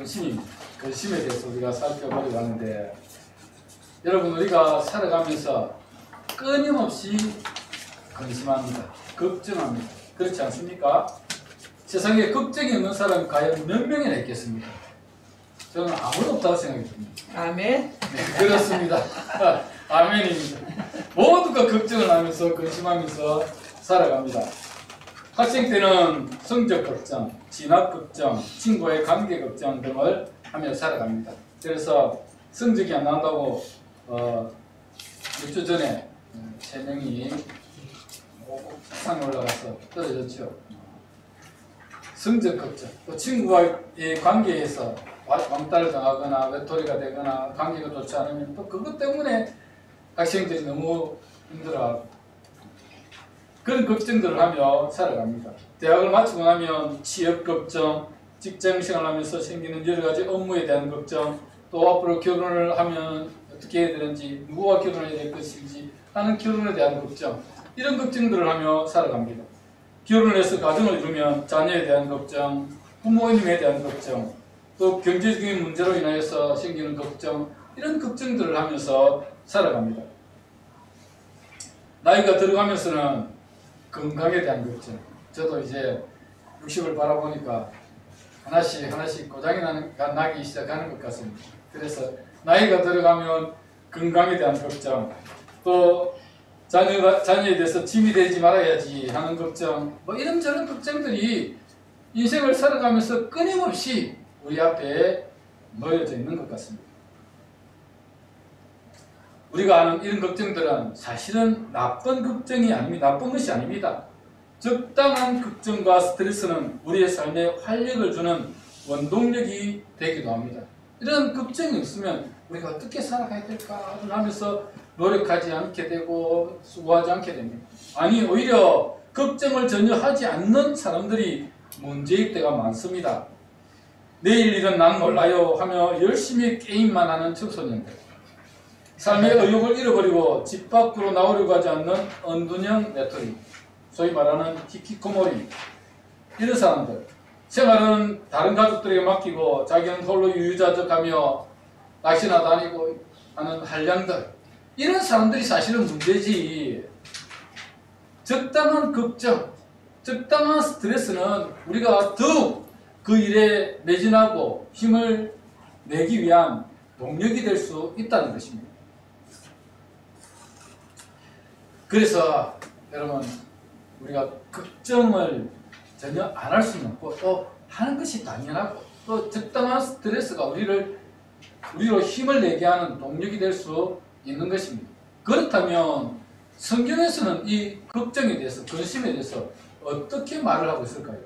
근심입니다. 근심에 대해서 우리가 살펴보려고 하는데, 여러분, 우리가 살아가면서 끊임없이 근심합니다. 걱정합니다. 그렇지 않습니까? 세상에 걱정이 없는 사람이 과연 몇 명이나 있겠습니까? 저는 아무도 없다고 생각이 듭니다. 아멘. 네, 그렇습니다. 아멘입니다. 모두가 걱정을 하면서 근심하면서 살아갑니다. 학생 때는 성적 걱정, 진학 걱정, 친구와의 관계 걱정 등을 하며 살아갑니다. 그래서 성적이 안 나온다고 몇 주 전에 3명이 상에 올라가서 떨어졌죠. 성적 걱정, 또 친구와의 관계에서 왕따를 당하거나 외톨이가 되거나 관계가 좋지 않으면 또 그것 때문에 학생들이 너무 힘들어하고 그런 걱정들을 하며 살아갑니다. 대학을 마치고 나면 취업 걱정, 직장 생활하면서 생기는 여러 가지 업무에 대한 걱정, 또 앞으로 결혼을 하면 어떻게 해야 되는지, 누구와 결혼해야 될 것인지 하는 결혼에 대한 걱정, 이런 걱정들을 하며 살아갑니다. 결혼을 해서 가정을 이루면 자녀에 대한 걱정, 부모님에 대한 걱정, 또 경제적인 문제로 인하여서 생기는 걱정, 이런 걱정들을 하면서 살아갑니다. 나이가 들어가면서는 건강에 대한 걱정, 저도 이제 60을 바라보니까 하나씩 고장이 나기 시작하는 것 같습니다. 그래서 나이가 들어가면 건강에 대한 걱정, 또 자녀에 대해서 짐이 되지 말아야지 하는 걱정, 뭐 이런저런 걱정들이 인생을 살아가면서 끊임없이 우리 앞에 놓여져 있는 것 같습니다. 우리가 아는 이런 걱정들은 사실은 나쁜 걱정이 아닙니다. 나쁜 것이 아닙니다. 적당한 걱정과 스트레스는 우리의 삶에 활력을 주는 원동력이 되기도 합니다. 이런 걱정이 없으면 우리가 어떻게 살아가야 될까를 하면서 노력하지 않게 되고 수고하지 않게 됩니다. 아니, 오히려 걱정을 전혀 하지 않는 사람들이 문제일 때가 많습니다. 내일 일은 난 몰라요 하며 열심히 게임만 하는 청소년들, 삶의 의욕을 잃어버리고 집 밖으로 나오려고 하지 않는 언둔형 외톨이, 소위 말하는 히키코모리, 이런 사람들, 생활은 다른 가족들에게 맡기고 자기는 홀로 유유자적하며 낚시나 다니고 하는 한량들, 이런 사람들이 사실은 문제지. 적당한 걱정, 적당한 스트레스는 우리가 더욱 그 일에 매진하고 힘을 내기 위한 동력이 될 수 있다는 것입니다. 그래서 여러분, 우리가 걱정을 전혀 안 할 수는 없고 또 하는 것이 당연하고 또 적당한 스트레스가 우리로 힘을 내게 하는 동력이 될 수 있는 것입니다. 그렇다면 성경에서는 이 걱정에 대해서, 근심에 대해서 어떻게 말을 하고 있을까요?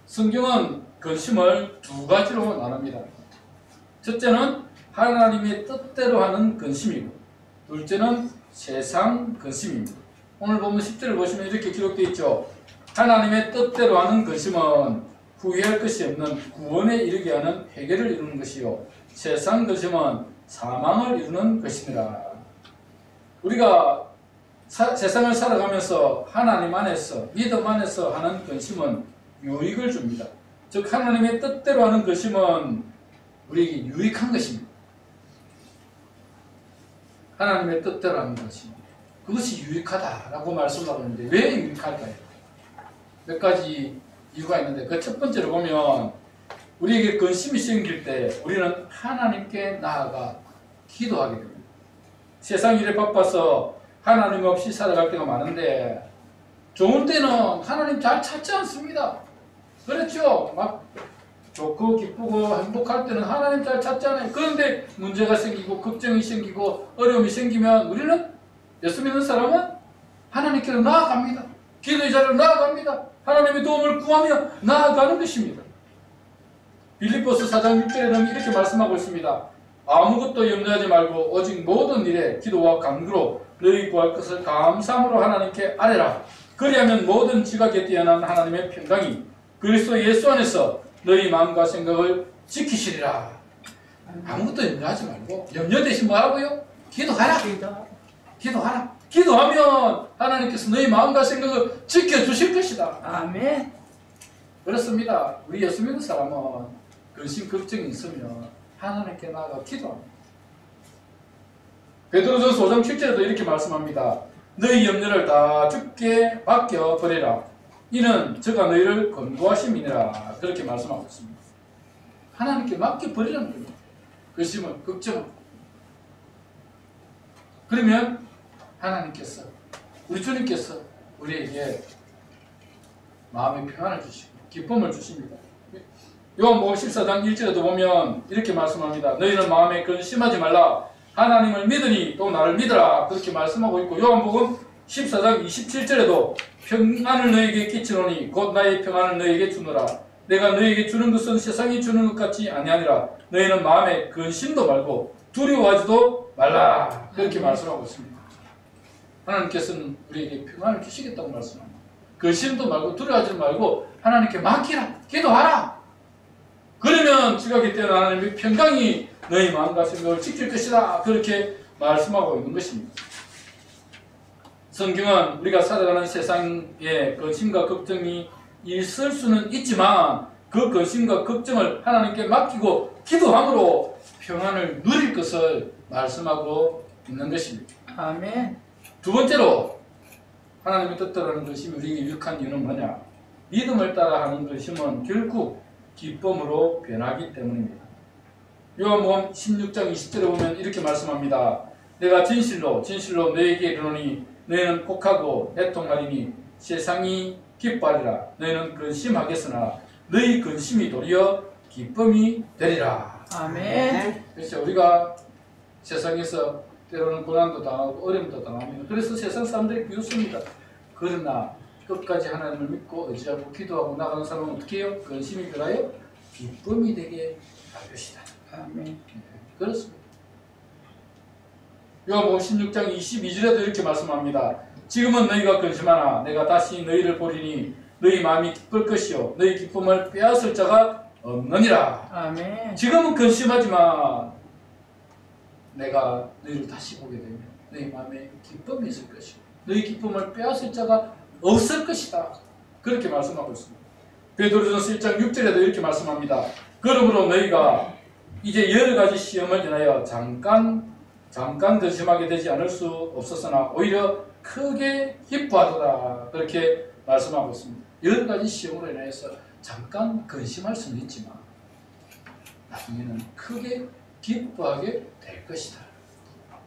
성경은 근심을 두 가지로 나눕니다. 첫째는 하나님의 뜻대로 하는 근심이고, 둘째는 세상 근심입니다. 오늘 보면 10절을 보시면 이렇게 기록되어 있죠. 하나님의 뜻대로 하는 근심은 후회할 것이 없는 구원에 이르게 하는 회개를 이루는 것이요, 세상 근심은 사망을 이루는 것이니라. 우리가 세상을 살아가면서 하나님 안에서, 믿음 안에서 하는 근심은 유익을 줍니다. 즉 하나님의 뜻대로 하는 근심은 우리에게 유익한 것입니다. 하나님의 뜻대로 하는 것입니다. 그것이 유익하다라고 말씀하고 있는데 왜 유익할까요? 몇 가지 이유가 있는데, 그 첫 번째로 보면 우리에게 근심이 생길 때 우리는 하나님께 나아가 기도하게 됩니다. 세상 일에 바빠서 하나님 없이 살아갈 때가 많은데, 좋은 때는 하나님 잘 찾지 않습니다. 그렇죠? 막 좋고 기쁘고 행복할 때는 하나님 잘 찾잖아요. 그런데 문제가 생기고 걱정이 생기고 어려움이 생기면 우리는, 예수 믿는 사람은 하나님께로 나아갑니다. 기도의 자리로 나아갑니다. 하나님의 도움을 구하며 나아가는 것입니다. 빌립보서 4장 6절에는 이렇게 말씀하고 있습니다. 아무것도 염려하지 말고 오직 모든 일에 기도와 간구로 너희 구할 것을 감사함으로 하나님께 아뢰라. 그리하면 모든 지각에 뛰어난 하나님의 평강이 그리스도 예수 안에서 너희 마음과 생각을 지키시리라. 아무것도 염려하지 말고, 염려 대신 뭐하고요? 기도하라. 기도하라. 기도하면 하나님께서 너희 마음과 생각을 지켜주실 것이다. 아멘. 그렇습니다. 우리 예수 믿는 사람은 근심 걱정이 있으면 하나님께 나아가 기도합니다. 베드로전서 5장 7절에도 이렇게 말씀합니다. 너희 염려를 다 주께 맡겨버리라. 이는 저가 너희를 권고하심이니라. 그렇게 말씀하고 있습니다. 하나님께 맡겨버리라는 겁니다. 근심은 걱정은. 그러면 하나님께서, 우리 주님께서 우리에게 마음의 평안을 주시고 기쁨을 주십니다. 요한복음 14장 1절에도 보면 이렇게 말씀합니다. 너희는 마음에 근심하지 말라. 하나님을 믿으니 또 나를 믿으라. 그렇게 말씀하고 있고, 요한복음 14장 27절에도 평안을 너희에게 끼치노니 곧 나의 평안을 너희에게 주노라. 내가 너희에게 주는 것은 세상이 주는 것 같이 아니하니라. 너희는 마음에 근심도 말고 두려워하지도 말라. 그렇게 말씀하고 있습니다. 하나님께서는 우리에게 평안을 주시겠다고 말씀합니다. 근심도 말고 두려워하지 말고 하나님께 맡기라. 기도하라. 그러면 지각이 때는 하나님의 평강이 너희 마음과 생각을 지킬 것이다. 그렇게 말씀하고 있는 것입니다. 성경은 우리가 살아가는 세상에 근심과 걱정이 있을 수는 있지만 그 근심과 걱정을 하나님께 맡기고 기도함으로 평안을 누릴 것을 말씀하고 있는 것입니다. 아멘. 두 번째로 하나님의 뜻대로 하는 근심이 우리에게 유익한 이유는 뭐냐? 믿음을 따라 하는 근심은 결국 기쁨으로 변하기 때문입니다. 요한복음 16장 20절에 보면 이렇게 말씀합니다. 내가 진실로 너희에게 이르노니 너희는 곡하고 애통하리니 세상이 기뻐하리라. 너희는 근심하겠으나 너희 근심이 도리어 기쁨이 되리라. 아멘. 그렇죠. 우리가 세상에서 때로는 고난도 당하고 어려움도 당합니다. 그래서 세상 사람들이 비웃습니다. 그러나 끝까지 하나님을 믿고 의지하고 기도하고 나가는 사람은 어떻게 해요? 근심이 변하여 기쁨이 되게 할 것이다. 아멘. 그렇습니다. 요한복음 16장 22절에도 이렇게 말씀합니다. 지금은 너희가 근심하나 내가 다시 너희를 보리니 너희 마음이 기쁠 것이요 너희 기쁨을 빼앗을 자가 없느니라. 아멘. 지금은 근심하지만 내가 너희를 다시 보게 되면 너희 마음에 기쁨이 있을 것이고 너희 기쁨을 빼앗을 자가 없을 것이다. 그렇게 말씀하고 있습니다. 베드로전서 1장 6절에도 이렇게 말씀합니다. 그러므로 너희가 이제 여러 가지 시험을 인하여 잠깐 근심하게 되지 않을 수 없었으나 오히려 크게 기뻐하도다. 그렇게 말씀하고 있습니다. 여러 가지 시험으로 인해서 잠깐 근심할 수는 있지만 나중에는 크게 기뻐하게 될 것이다.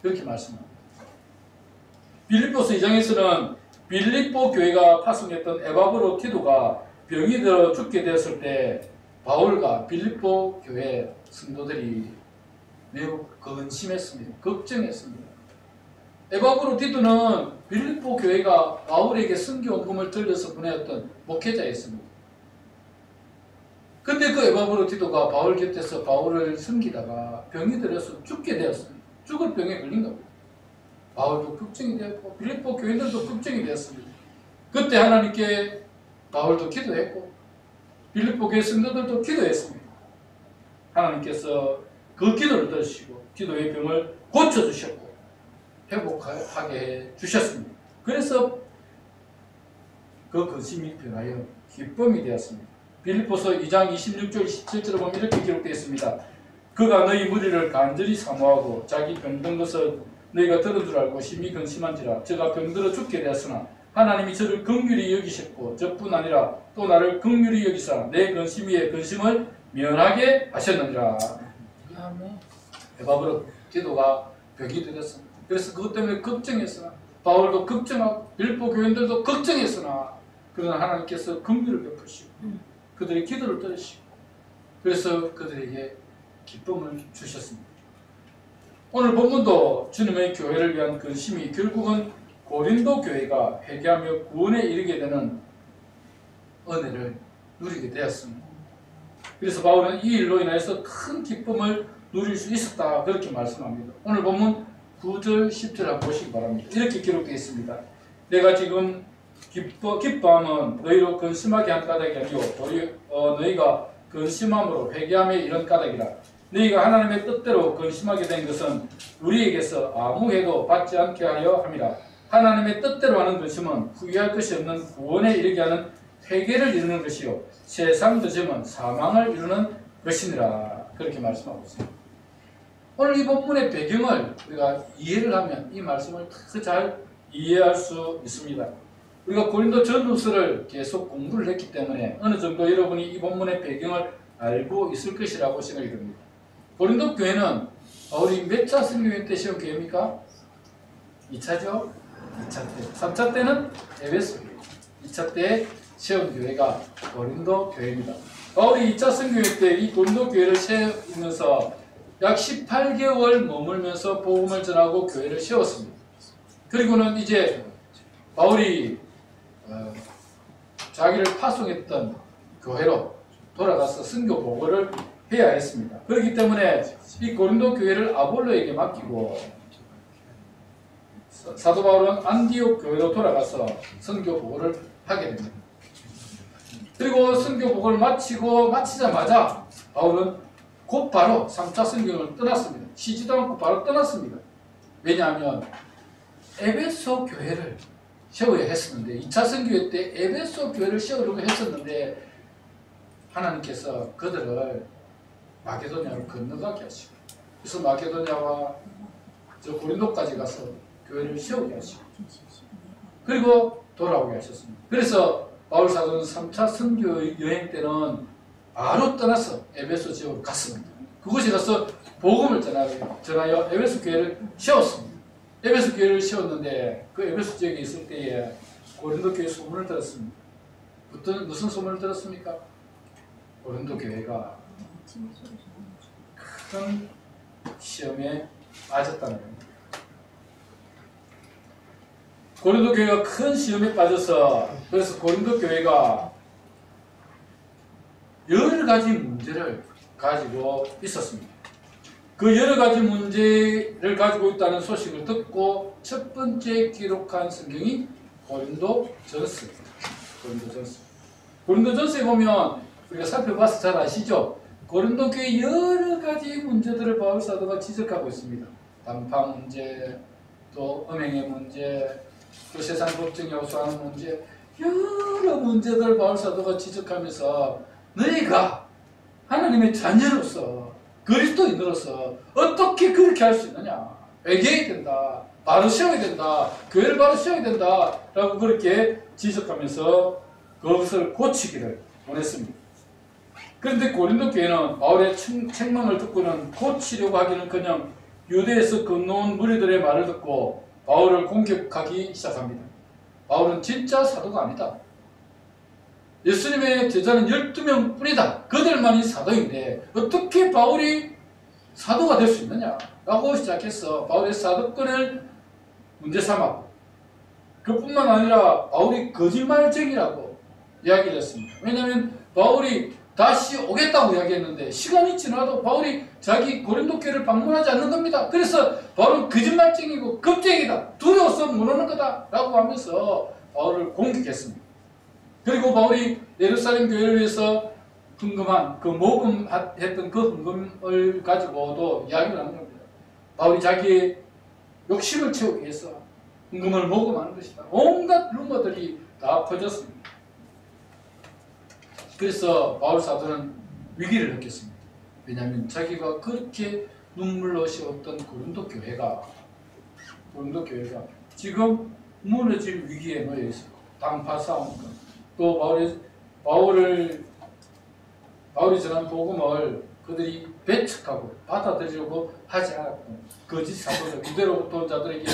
그렇게 말씀합니다. 빌립보서 2장에서는 빌립보 교회가 파송했던 에바브로 디도가 병이 들어 죽게 되었을 때 바울과 빌립보 교회 성도들이 매우 근심했습니다. 걱정했습니다. 에바브로 디도는 빌립보 교회가 바울에게 선교원금을 들려서 보내었던 목회자였습니다. 근데 그 에바브로 디도가 바울 곁에서 바울을 섬기다가 병이 들어서 죽게 되었습니다. 죽을 병에 걸린 겁니다. 바울도 걱정이 되었고 빌립보 교인들도 걱정이 되었습니다. 그때 하나님께 바울도 기도했고 빌립보 교회 성도들도 기도했습니다. 하나님께서 그 기도를 들으시고 기도의 병을 고쳐주셨고 회복하게 해주셨습니다. 그래서 그 근심이 변하여 기쁨이 되었습니다. 빌립보서 2장 26절 27절을 보면 이렇게 기록되어 있습니다. 그가 너희 무리를 간절히 사모하고 자기 병든 것을 너희가 들은 줄 알고 심히 근심한지라. 저가 병들어 죽게 되었으나 하나님이 저를 긍휼히 여기셨고 저뿐 아니라 또 나를 긍휼히 여기사 내 근심 위에 근심을 면하게 하셨느니라. 아멘. 에바브로 디도가 병이 되었습니다. 그래서 그것 때문에 걱정했으나 바울도 걱정하고 빌립보 교인들도 걱정했으나 그러나 하나님께서 긍휼을 베푸시고 그들의 기도를 들으시고 그래서 그들에게 기쁨을 주셨습니다. 오늘 본문도 주님의 교회를 위한 근심이 결국은 고린도 교회가 회개하며 구원에 이르게 되는 은혜를 누리게 되었습니다. 그래서 바울은 이 일로 인해서 큰 기쁨을 누릴 수 있었다. 그렇게 말씀합니다. 오늘 본문 9절 10절 한번 보시기 바랍니다. 이렇게 기록되어 있습니다. 내가 지금 기뻐함은 너희로 근심하게 한 까닭이 아니요 너희가 근심함으로 회개함에 이런 까닭이라. 너희가 하나님의 뜻대로 근심하게 된 것은 우리에게서 아무 해도 받지 않게 하려 함이라. 하나님의 뜻대로 하는 근심은 후회할 것이 없는 구원에 이르게 하는 회개를 이루는 것이요 세상 근심은 사망을 이루는 것이니라 그렇게 말씀하고 있습니다. 오늘 이 본문의 배경을 우리가 이해를 하면 이 말씀을 더 잘 이해할 수 있습니다. 우리가 고린도 전후서를 계속 공부를 했기 때문에 어느 정도 여러분이 이 본문의 배경을 알고 있을 것이라고 생각이 듭니다. 고린도 교회는 바울이 몇 차 선교회 때 세운 교회입니까? 2차죠? 2차 때. 3차 때는 에베소 교회. 2차 때 세운 교회가 고린도 교회입니다. 바울이 2차 선교회 때 이 고린도 교회를 세우면서 약 18개월 머물면서 복음을 전하고 교회를 세웠습니다. 그리고는 이제 바울이 자기를 파송했던 교회로 돌아가서 선교 보고를 해야 했습니다. 그렇기 때문에 이 고린도 교회를 아볼로에게 맡기고 사도 바울은 안디옥 교회로 돌아가서 선교 보고를 하게 됩니다. 그리고 선교 보고를 마치자마자 바울은 곧바로 3차 선교를 떠났습니다. 쉬지도 않고 바로 떠났습니다. 왜냐하면 에베소 교회를 세워야 했었는데 2차 선교회 때 에베소 교회를 세우려고 했었는데 하나님께서 그들을 마게도냐로 건너가게 하시고 그래서 마게도냐와 저 고린도까지 가서 교회를 세우게 하시고 그리고 돌아오게 하셨습니다. 그래서 바울 사도는 3차 선교 여행 때는 바로 떠나서 에베소 지역으로 갔습니다. 그곳에 가서 복음을 전하여 에베소 교회를 세웠습니다. 에베소 교회를 세웠는데 그 에베소 지역에 있을 때에 고린도 교회 소문을 들었습니다. 무슨 소문을 들었습니까? 고린도 교회가 큰 시험에 빠졌다는 겁니다. 고린도 교회가 큰 시험에 빠져서 그래서 고린도 교회가 여러 가지 문제를 가지고 있었습니다. 그 여러 가지 문제를 가지고 있다는 소식을 듣고 첫 번째 기록한 성경이 고린도전서입니다. 고린도전서에 보면 우리가 살펴봐서 잘 아시죠? 고린도 교회 여러 가지 문제들을 바울 사도가 지적하고 있습니다. 단파 문제, 또 음행의 문제, 또 세상 법정에 호소하는 문제, 여러 문제들을 바울 사도가 지적하면서 너희가 하나님의 자녀로서 그리스도인으로서 어떻게 그렇게 할 수 있느냐? 회개해야 된다. 바로 세워야 된다. 교회를 바로 세워야 된다. 라고 그렇게 지적하면서 그것을 고치기를 원했습니다. 그런데 고린도 교회는 바울의 책망을 듣고는 고치려고 하기는커녕 유대에서 건너온 무리들의 말을 듣고 바울을 공격하기 시작합니다. 바울은 진짜 사도가 아니다. 예수님의 제자는 12명 뿐이다. 그들만이 사도인데 어떻게 바울이 사도가 될 수 있느냐? 라고 시작해서 바울의 사도권을 문제 삼았고 그뿐만 아니라 바울이 거짓말쟁이라고 이야기를 했습니다. 왜냐하면 바울이 다시 오겠다고 이야기했는데 시간이 지나도 바울이 자기 고린도 교회를 방문하지 않는 겁니다. 그래서 바울은 거짓말쟁이고 겁쟁이다. 두려워서 못 오는 거다. 라고 하면서 바울을 공격했습니다. 그리고 바울이 예루살렘 교회를 위해서 헌금한 그 모금했던 그 헌금을 가지고도 이야기를 하는 겁니다. 바울이 자기의 욕심을 채우기 위해서 헌금을 모금하는 것이다. 온갖 루머들이 다 퍼졌습니다. 그래서 바울 사도는 위기를 느꼈습니다. 왜냐하면 자기가 그렇게 눈물로 세웠던 고린도 교회가 지금 무너질 위기에 놓여 있어요. 당파 싸움, 또 바울이 전한 복음을 그들이 배척하고 받아들이려고 하지 않았고 거짓 사도들 그대로부터 온 자들에게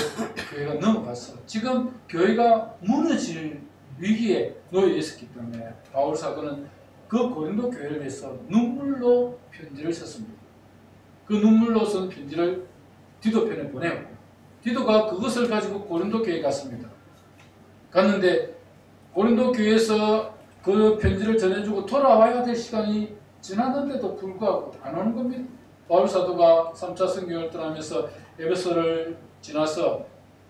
교회가 넘어갔어. 지금 교회가 무너질 위기에 놓여 있었기 때문에 바울 사도는 그 고린도 교회를 위해서 눈물로 편지를 썼습니다. 그 눈물로 쓴 편지를 디도편에 보내고 디도가 그것을 가지고 고린도 교회에 갔습니다. 갔는데 고린도 교회에서 그 편지를 전해주고 돌아와야 될 시간이 지났는데도 불구하고 안 오는 겁니다. 바울 사도가 3차 선교를 떠나면서 에베소를 지나서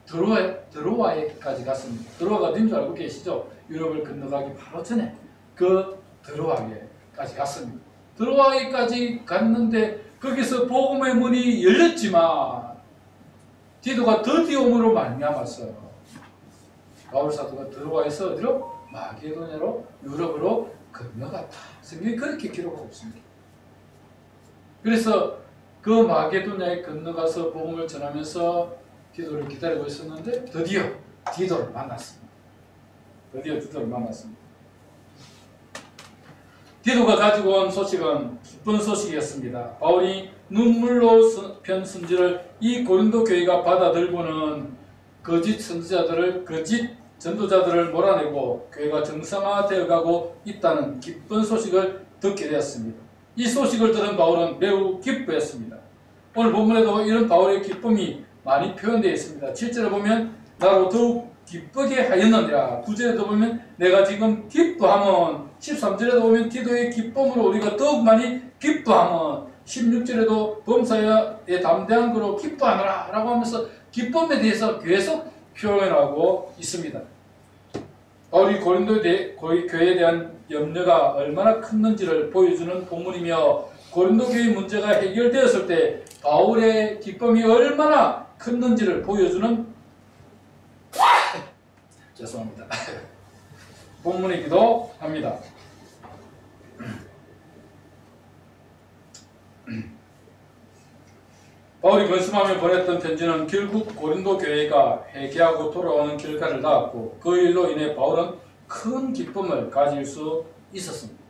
드로아에까지 갔습니다. 드로아가 어딘 줄 알고 계시죠? 유럽을 건너가기 바로 전에 그 드로아에까지 갔습니다. 드로아에까지 갔는데 거기서 복음의 문이 열렸지만 디도가 더디옴으로 말미암았어요. 바울 사도가 드로아에서 어디로? 마게도냐로 유럽으로 건너갔다. 성경이 그렇게 기록하고 있습니다. 그래서 그 마게도냐에 건너가서 복음을 전하면서 디도를 기다리고 있었는데 드디어 디도를 만났습니다. 디도가 가지고 온 소식은 기쁜 소식이었습니다. 바울이 눈물로 편 편지를 이 고린도 교회가 받아들고는 거짓 선지자들을, 거짓 전도자들을 몰아내고 교회가 정상화되어 가고 있다는 기쁜 소식을 듣게 되었습니다. 이 소식을 들은 바울은 매우 기뻐했습니다. 오늘 본문에도 이런 바울의 기쁨이 많이 표현되어 있습니다. 7절에 보면 나로 더욱 기쁘게 하였느니라. 9절에도 보면 내가 지금 기뻐하면, 13절에도 보면 디도의 기쁨으로 우리가 더욱 많이 기뻐하면, 16절에도 범사에 담대한 거로 기뻐하노라 라고 하면서 기쁨에 대해서 계속 표현하고 있습니다. 바울이 고린도 교회에 대한 염려가 얼마나 컸는지를 보여주는 본문이며, 고린도 교회 문제가 해결되었을 때 바울의 기쁨이 얼마나 컸는지를 보여주는 죄송합니다. 본문이기도 합니다. 바울이 근심하며 보냈던 편지는 결국 고린도 교회가 회개하고 돌아오는 결과를 낳았고, 그 일로 인해 바울은 큰 기쁨을 가질 수 있었습니다.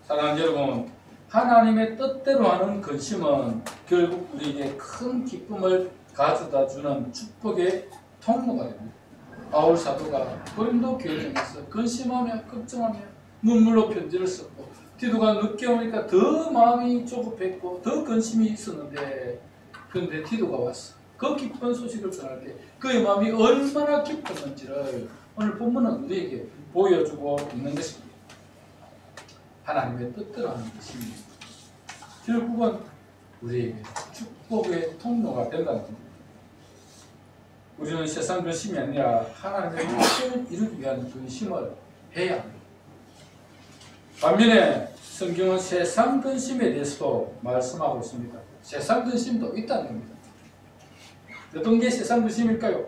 사랑하는 여러분, 하나님의 뜻대로 하는 근심은 결국 우리에게 큰 기쁨을 가져다 주는 축복의 통로가 됩니다. 바울 사도가 고린도 교회에서 근심하며 걱정하며 눈물로 편지를 썼고, 디도가 늦게 오니까 더 마음이 조급했고 더 근심이 있었는데, 그런데 디도가 왔어. 그 기쁜 소식을 전할 때 그의 마음이 얼마나 기뻤는지를 오늘 본문은 우리에게 보여주고 있는 것입니다. 하나님의 뜻대로 하는 것이 결국은 우리에게 축복의 통로가 된다는 겁니다. 우리는 세상 근심이 아니라 하나님의 뜻을 이루기 위한 근심을 해야 합니다. 반면에 성경은 세상 근심에 대해서도 말씀하고 있습니다. 세상 근심도 있다는 겁니다. 어떤 게 세상 근심일까요?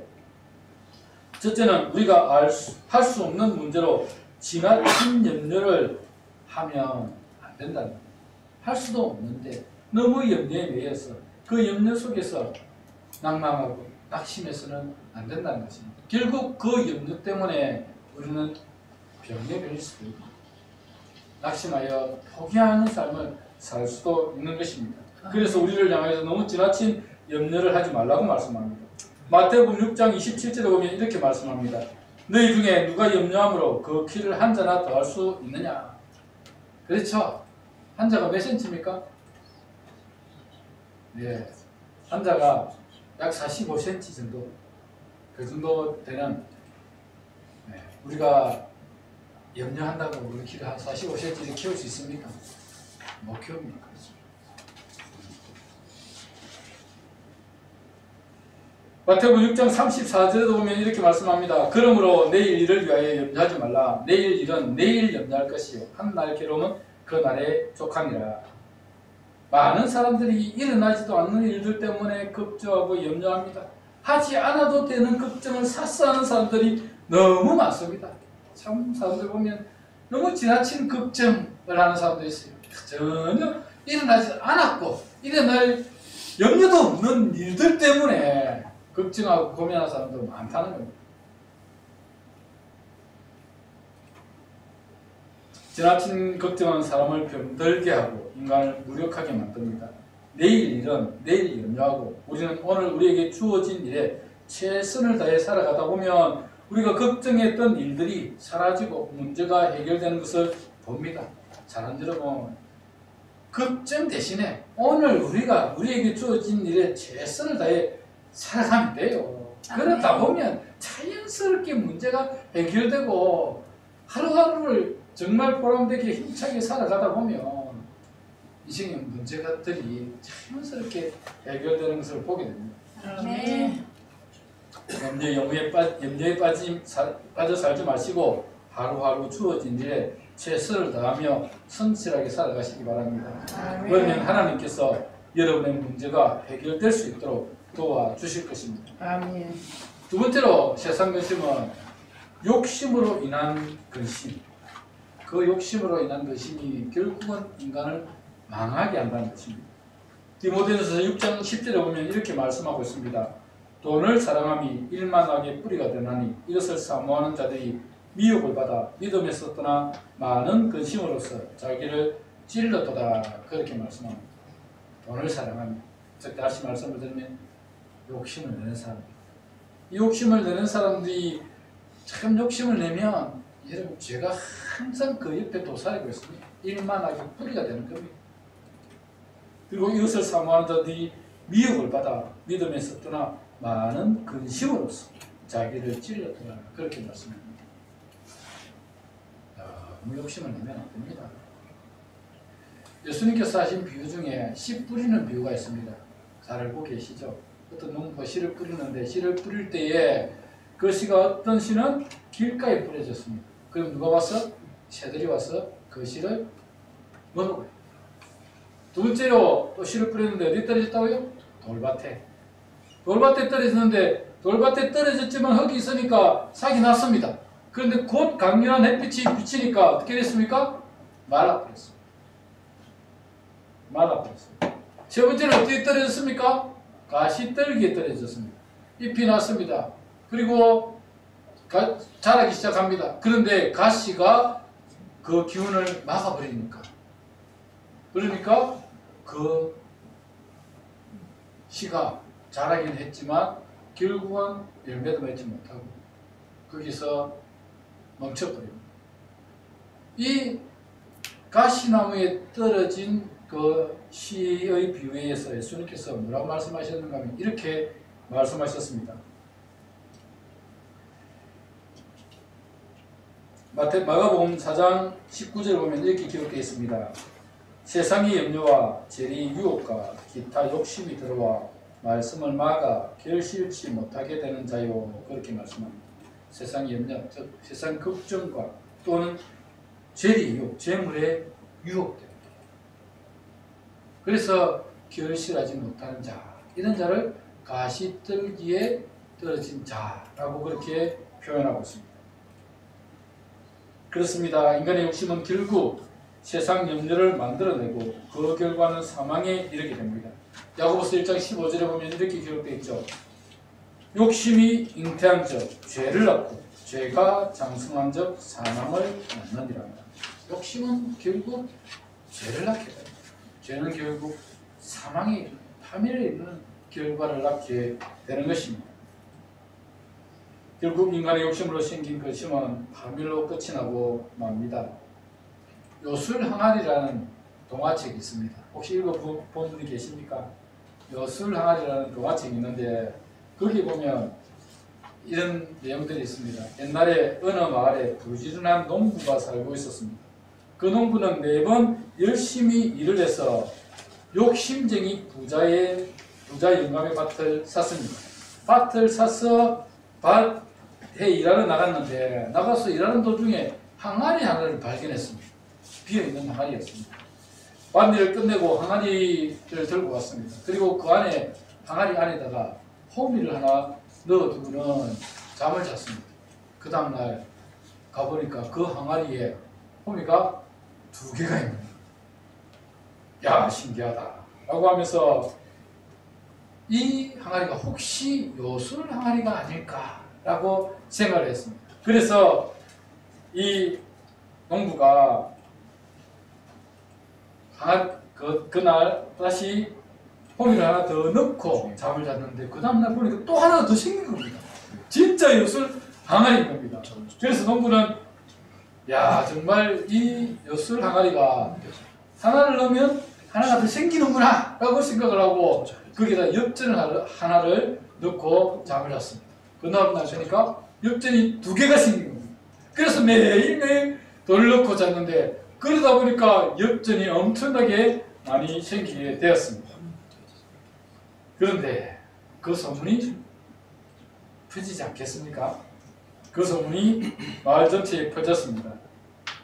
첫째는 우리가 할 수 없는 문제로 지나친 염려를 하면 안 된다는 겁니다. 할 수도 없는데 너무 염려에 매여서 그 염려 속에서 낭망하고 낙심해서는 안 된다는 것입니다. 결국 그 염려 때문에 우리는 병에 걸릴 수도 있고 낙심하여 포기하는 삶을 살 수도 있는 것입니다. 그래서 우리를 향해서 너무 지나친 염려를 하지 말라고 말씀합니다. 마태복음 6장 27절에 보면 이렇게 말씀합니다. 너희 중에 누가 염려함으로 그 키를 한 자나 더 할 수 있느냐? 그렇죠. 한 자가 몇 센치입니까? 네, 한 자가 약 45cm 정도, 그 정도 되는, 우리가 염려한다고 우리 키를 한 45cm를 키울 수 있습니까? 못 키웁니까? 마태복음 6장 34절에도 보면 이렇게 말씀합니다. 그러므로 내일 일을 위하여 염려하지 말라. 내일 일은 내일 염려할 것이요 한 날 괴로움은 그 날에 족하니라. 많은 사람들이 일어나지도 않는 일들 때문에 걱정하고 염려합니다. 하지 않아도 되는 걱정을 샅샅하는 사람들이 너무 많습니다. 참 사람들 보면 너무 지나친 걱정을 하는 사람도 있어요. 전혀 일어나지 않았고 일어날 염려도 없는 일들 때문에 걱정하고 고민하는 사람도 많다는 겁니다. 지나친 걱정은 사람을 병들게 하고 인간을 무력하게 만듭니다. 내일 일은 내일 염려하고 우리는 오늘 우리에게 주어진 일에 최선을 다해 살아가다 보면 우리가 걱정했던 일들이 사라지고 문제가 해결되는 것을 봅니다. 사랑하는 여러분, 걱정 대신에 오늘 우리가 우리에게 주어진 일에 최선을 다해 살아가면 돼요. 그러다 보면 자연스럽게 문제가 해결되고 하루하루를 정말 보람되게 힘차게 살아가다 보면 인생의 문제들이 자연스럽게 해결되는 것을 보게 됩니다. 네. 염려에 빠져 살지 마시고 하루하루 주어진 일에 최선을 다하며 성실하게 살아가시기 바랍니다. 그러면 하나님께서 여러분의 문제가 해결될 수 있도록 도와주실 것입니다. 아멘. 두 번째로 세상 근심은 욕심으로 인한 근심. 그 욕심으로 인한 근심이 결국은 인간을 망하게 한다는 것입니다. 디모데전서 6장 10절에 보면 이렇게 말씀하고 있습니다. 돈을 사랑함이 일만하게 뿌리가 되나니 이것을 사모하는 자들이 미혹을 받아 믿음에서 떠나 많은 근심으로써 자기를 찔렀도다. 그렇게 말씀합니다. 돈을 사랑함이, 즉 다시 말씀을 드리면 욕심을 내는 사람. 이 욕심을 내는 사람들이 참 욕심을 내면 여러분 죄가 항상 그 옆에 도사리고 있습니다. 일만하게 뿌리가 되는 겁니다. 그리고 이것을 사모하는 자들이 미혹을 받아 믿음에서 떠나 많은 근심으로써 자기를 찔렀더라. 그렇게 말씀합니다. 너무 욕심을 내면 안 됩니다. 예수님께서 하신 비유 중에 씨 뿌리는 비유가 있습니다. 잘 알고 계시죠? 어떤 농부가 씨를 뿌리는데 씨를 뿌릴 때에 그 씨가 어떤 씨는 길가에 뿌려졌습니다. 그럼 누가 와서? 새들이 와서 그 씨를 먹어요. 두 번째로 또 씨를 뿌렸는데 어디 떨어졌다고요? 돌밭에. 돌밭에 떨어졌는데 돌밭에 떨어졌지만 흙이 있으니까 싹이 났습니다. 그런데 곧 강렬한 햇빛이 비치니까 어떻게 됐습니까? 말라버렸습니다. 말라버렸습니다. 세 번째는 어디에 떨어졌습니까? 가시떨기에 떨어졌습니다. 잎이 났습니다. 그리고 자라기 시작합니다. 그런데 가시가 그 기운을 막아버리니까 그러니까 그 씨가 자라긴 했지만 결국은 열매도 맺지 못하고 거기서 멈춰버립니다. 이 가시나무에 떨어진 그 씨의 비유에서 예수님께서 뭐라고 말씀하셨는가 하면 이렇게 말씀하셨습니다. 마가복음 4장 19절에 보면 이렇게 기록되어 있습니다. 세상의 염려와 재리 유혹과 기타 욕심이 들어와 말씀을 막아 결실치 못하게 되는 자요. 그렇게 말씀합니다. 세상의 염려, 즉 세상 걱정과 또는 재리 유혹, 재물에 유혹됩니다. 그래서 결실하지 못하는 자, 이런 자를 가시떨기에 떨어진 자라고 그렇게 표현하고 있습니다. 그렇습니다. 인간의 욕심은 결국 세상 염려를 만들어내고 그 결과는 사망에 이르게 됩니다. 야고보서 1장 15절에 보면 이렇게 기록되어 있죠. 욕심이 잉태한 적 죄를 낳고 죄가 장성한 적 사망을 낳느니라. 욕심은 결국 죄를 낳게 됩니다. 죄는 결국 사망에 파멸에 이르는 결과를 낳게 되는 것입니다. 결국 인간의 욕심으로 생긴 그 심은 파멸로 끝이 나고 맙니다. 요술항아리라는 동화책이 있습니다. 혹시 읽어본 분이 계십니까? 요술항아리라는 동화책이 있는데 거기 보면 이런 내용들이 있습니다. 옛날에 어느 마을에 부지런한 농부가 살고 있었습니다. 그 농부는 매번 열심히 일을 해서 욕심쟁이 부자 영감의 밭을 샀습니다. 밭을 사서 밭에 일하러 나갔는데 나가서 일하는 도중에 항아리 하나를 발견했습니다. 비어있는 항아리였습니다. 밭일을 끝내고 항아리를 들고 왔습니다. 그리고 그 안에 항아리 안에다가 호미를 하나 넣어두고는 잠을 잤습니다. 그 다음날 가보니까 그 항아리에 호미가 2개가 있는 거예요. 야, 신기하다 라고 하면서 이 항아리가 혹시 요술 항아리가 아닐까 라고 생각을 했습니다. 그래서 이 농부가 그날 다시 호미를 하나 더 넣고 잠을 잤는데 그 다음날 보니까 또 하나 더 생긴 겁니다. 진짜 요술 항아리인 겁니다. 그래서 농부는 야, 정말 이 요술 항아리가 하나를 넣으면 하나가 더 생기는구나 라고 생각을 하고 거기다 엽전을 하나를 넣고 잠을 잤습니다. 그 다음날 보니까 엽전이 2개가 생긴 겁니다. 그래서 매일매일 돌을 넣고 잤는데 그러다 보니까 엽전이 엄청나게 많이 생기게 되었습니다. 그런데 그 소문이 퍼지지 않겠습니까? 그 소문이 마을 전체에 퍼졌습니다.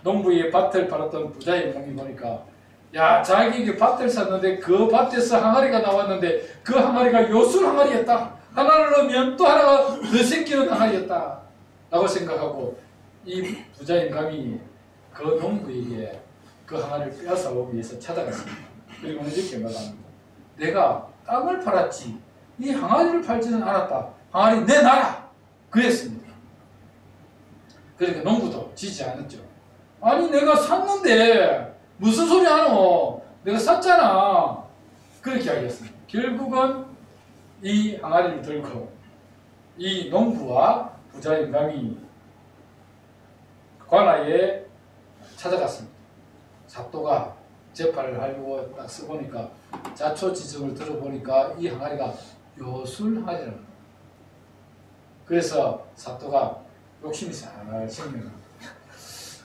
농부의 밭을 팔았던 부자의 몸이 보니까 야, 자기에게 밭을 샀는데 그 밭에서 항아리가 나왔는데 그 항아리가 요술 항아리였다. 하나를 넣으면 또 하나가 더 생기는 항아리였다 라고 생각하고 이 부자의 감이 그 농부에게 그 항아리를 빼앗아오기 위해서 찾아갔습니다. 그리고 이렇게 말합니다. 내가 땅을 팔았지 이 항아리를 팔지는 않았다. 항아리 내놔라. 그랬습니다. 그러니까 농부도 지지 않았죠. 아니 내가 샀는데 무슨 소리 하노? 내가 샀잖아. 그렇게 하겠습니다. 결국은 이 항아리를 들고 이 농부와 부자 영감이 관아에 찾아갔습니다. 사또가 재판을 하려고 딱 써보니까 자초지종을 들어보니까 이 항아리가 요술 항아리라는 거예요. 그래서 사또가 욕심이 잘 생겨요.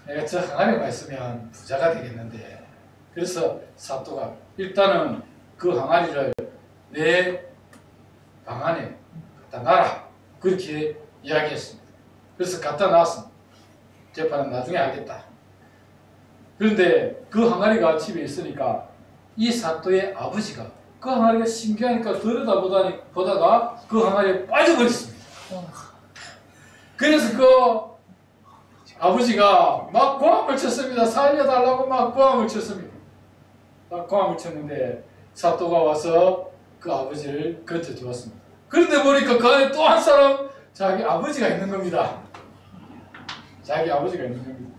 내가 저 항아리만 있으면 부자가 되겠는데. 그래서 사또가 일단은 그 항아리를 내 방 안에 갖다 놔라. 그렇게 이야기했습니다. 그래서 갖다 놨습니다. 재판은 나중에 하겠다. 그런데 그 항아리가 집에 있으니까 이 사또의 아버지가 그 항아리가 신기하니까 들여다보다가 그 항아리에 빠져버렸습니다. 그래서 그 아버지가 막 고함을 쳤습니다. 살려달라고 막 고함을 쳤습니다. 막 고함을 쳤는데 사또가 와서 그 아버지를 건져주었습니다. 그런데 보니까 그 안에 또 한 사람 자기 아버지가 있는 겁니다. 자기 아버지가 있는 겁니다.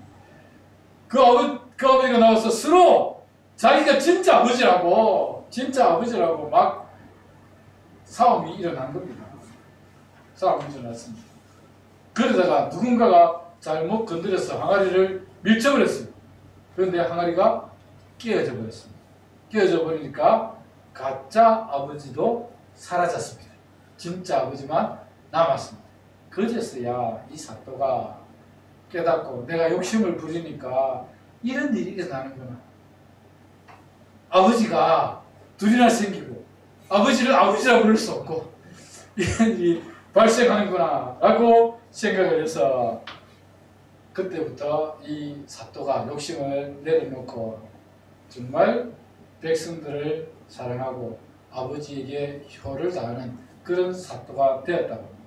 그 아버지가 나와서 서로 자기가 진짜 아버지라고 막 싸움이 일어난 겁니다. 싸움이 일어났습니다. 그러다가 누군가가 잘못 건드려서 항아리를 밀쳐버렸습니다. 그런데 항아리가 깨어져 버렸습니다. 깨어져 버리니까 가짜 아버지도 사라졌습니다. 진짜 아버지만 남았습니다. 그제서야 이 사또가 깨닫고 내가 욕심을 부리니까 이런 일이 일어나는구나. 아버지가 둘이나 생기고 아버지를 아버지라 부를 수 없고 이런 일이 발생하는구나 라고 생각을 해서 그때부터 이 사또가 욕심을 내려놓고 정말 백성들을 사랑하고 아버지에게 효를 다하는 그런 사또가 되었다고 합니다.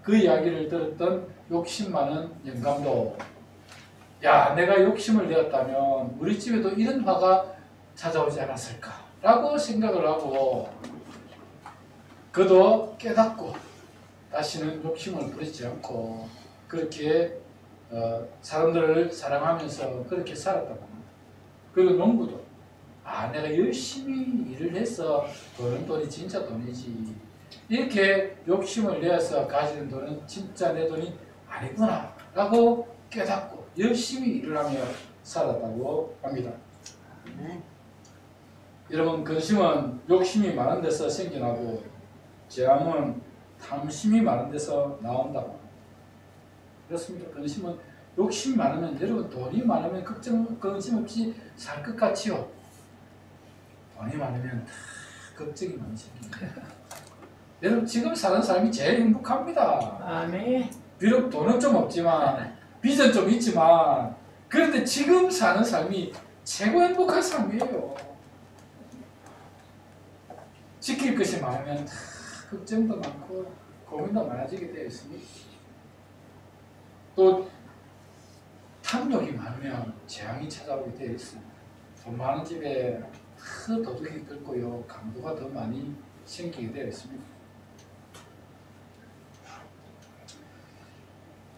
그 이야기를 들었던 욕심 많은 영감도 야 내가 욕심을 내었다면 우리 집에도 이런 화가 찾아오지 않았을까 라고 생각을 하고 그도 깨닫고 다시는 욕심을 부리지 않고 그렇게 사람들을 사랑하면서 그렇게 살았다고 합니다. 그리고 농부도 내가 열심히 일을 해서 버는 돈이 진짜 돈이지 이렇게 욕심을 내어서 가지는 돈은 진짜 내 돈이 아니구나 라고 깨닫고 열심히 일을 하며 살았다고 합니다. 여러분 근심은 욕심이 많은 데서 생겨나고 재앙은 탐심이 많은 데서 나온다고 합니다. 그렇습니다. 근심은 욕심이 많으면 여러분 돈이 많으면 근심 없이 살 것 같지요. 돈이 많으면 다 걱정이 많이 생깁니다. 여러분 지금 사는 삶이 제일 행복합니다. 아멘. 비록 돈은 좀 없지만 빚은 좀 있지만 그런데 지금 사는 삶이 최고 행복한 삶이에요. 지킬 것이 많으면 다 걱정도 많고 고민도 많아지게 되어 있습니다. 또 탐욕이 많으면 재앙이 찾아오게 되어 있습니다. 돈 많은 집에 더 도둑이 끓고요. 강도가 더 많이 생기게 되어 있습니다.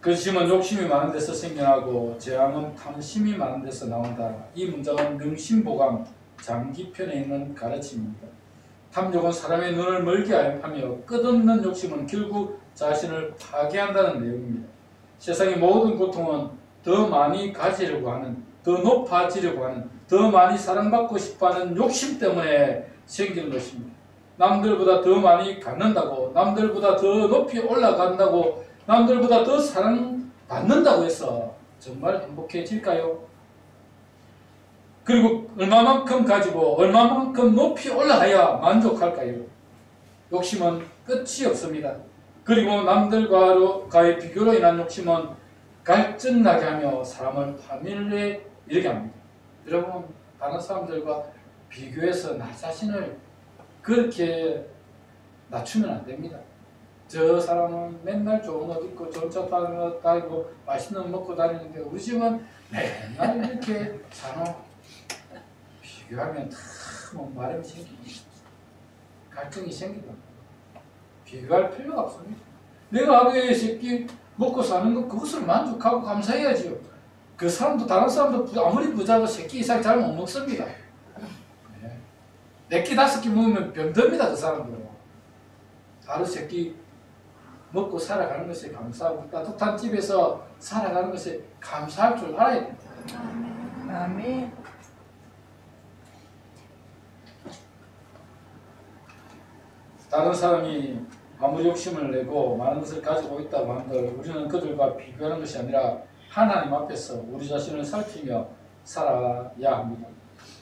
근심은 욕심이 많은 데서 생겨나고 재앙은 탐심이 많은 데서 나온다. 이 문장은 명심보감 장기편에 있는 가르침입니다. 탐욕은 사람의 눈을 멀게 하며 끝없는 욕심은 결국 자신을 파괴한다는 내용입니다. 세상의 모든 고통은 더 많이 가지려고 하는, 더 높아지려고 하는, 더 많이 사랑받고 싶어하는 욕심 때문에 생기는 것입니다. 남들보다 더 많이 갖는다고, 남들보다 더 높이 올라간다고, 남들보다 더 사랑받는다고 해서 정말 행복해질까요? 그리고 얼마만큼 가지고 얼마만큼 높이 올라가야 만족할까요? 욕심은 끝이 없습니다. 그리고 남들과의 비교로 인한 욕심은 갈증나게 하며 사람을 파멸에 이르게 합니다. 여러분, 다른 사람들과 비교해서 나 자신을 그렇게 낮추면 안 됩니다. 저 사람은 맨날 좋은 옷 입고 좋은 차 타고 맛있는 거 먹고 다니는데 우리 집은 맨날 이렇게 사노. 비교하면 다 뭐 마름이 생깁니다. 갈등이 생긴다. 비교할 필요가 없습니다. 내가 하루에 세끼 먹고 사는 것 그것을 만족하고 감사해야지요. 그 사람도 다른 사람도 아무리 부자도 세끼 이상 잘 못 먹습니다. 네. 4끼 5끼 먹으면 병듭니다. 그 사람들은. 하루 세끼 먹고 살아가는 것에 감사하고 따뜻한 집에서 살아가는 것에 감사할 줄 알아야 됩니다. 아멘. 다른 사람이 아무리 욕심을 내고 많은 것을 가지고 있다고 한들 우리는 그들과 비교하는 것이 아니라 하나님 앞에서 우리 자신을 살피며 살아야 합니다.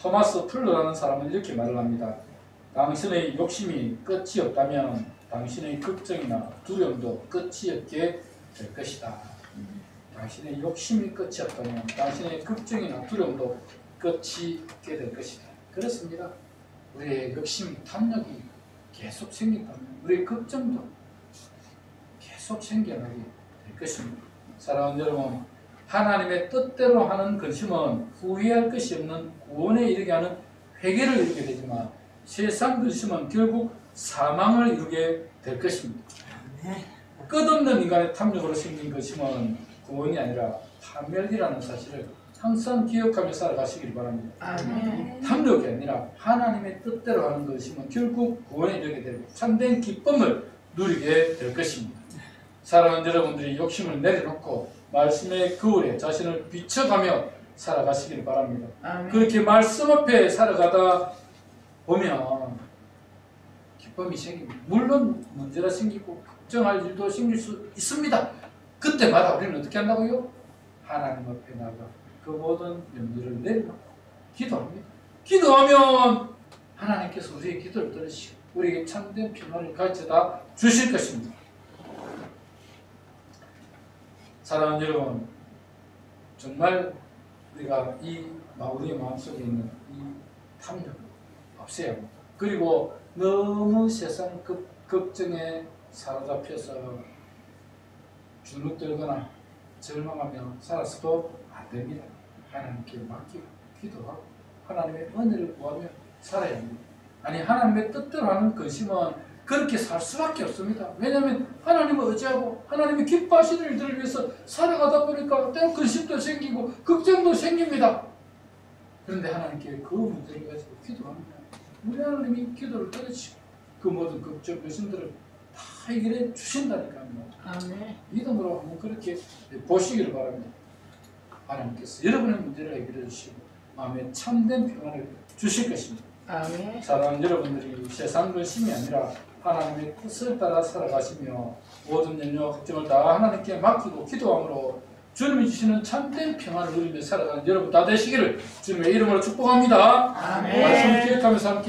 토마스 풀러라는 사람은 이렇게 말을 합니다. 당신의 욕심이 끝이 없다면 당신의 걱정이나 두려움도 끝이 없게 될 것이다. 당신의 욕심이 끝이 없다면 당신의 걱정이나 두려움도 끝이 없게 될 것이다. 그렇습니다. 우리의 욕심, 탐욕이 계속 생긴다면 우리의 걱정도 계속 생겨나게 될 것입니다. 사랑하는 여러분, 하나님의 뜻대로 하는 근심은 후회할 것이 없는 구원에 이르게 하는 회개를 이루게 되지만 세상 근심은 결국 사망을 이루게 될 것입니다. 끝없는 인간의 탐욕으로 생긴 근심은 구원이 아니라 파멸이라는 사실을 항상 기억하며 살아가시길 바랍니다. 아멘. 탐욕이 아니라 하나님의 뜻대로 하는 것이면 결국 구원에 이르게 되고 참된 기쁨을 누리게 될 것입니다. 사랑하는 여러분들이 욕심을 내려놓고 말씀의 거울에 자신을 비춰가며 살아가시길 바랍니다. 아멘. 그렇게 말씀 앞에 살아가다 보면 기쁨이 생깁니다. 물론 문제가 생기고 걱정할 일도 생길 수 있습니다. 그때마다 우리는 어떻게 한다고요? 하나님 앞에 나가 그 모든 염려를 내려놓고 기도합니다. 기도하면 하나님께서 우리의 기도를 들으시고 우리에게 참된 평안을 가르쳐다 주실 것입니다. 사랑하는 여러분, 정말 우리가 우리의 마음속에 있는 이 탐욕을 없애야 합니다. 그리고 너무 세상 걱정에 사로잡혀서 주눅들거나 절망하며 살아서도 안 됩니다. 하나님께 맡기고 기도하고 하나님의 은혜를 구하며 살아야 합니다. 아니 하나님의 뜻대로 하는 근심은 그렇게 살 수밖에 없습니다. 왜냐하면 하나님을 의지하고 하나님이 기뻐하시는 일들을 위해서 살아가다 보니까 때로 근심도 생기고 걱정도 생깁니다. 그런데 하나님께 그 문제를 가지고 기도합니다. 우리 하나님이 기도를 들으시고 그 모든 걱정, 근심들을 다 해결해 주신다니까요. 아멘. 믿음으로 한번 그렇게 보시기를 바랍니다. 하나님께서 여러분의 문제를 해결해 주시고 마음에 참된 평안을 주실 것입니다. 아멘. 사랑하는 여러분들이 세상 근심이 아니라 하나님의 뜻을 따라 살아가시며 모든 염려 걱정을 다 하나님께 맡기고 기도함으로 주님이 주시는 참된 평안을 누리며 살아가는 여러분 다 되시기를 주님의 이름으로 축복합니다. 아멘. 말씀 기억하면서 함께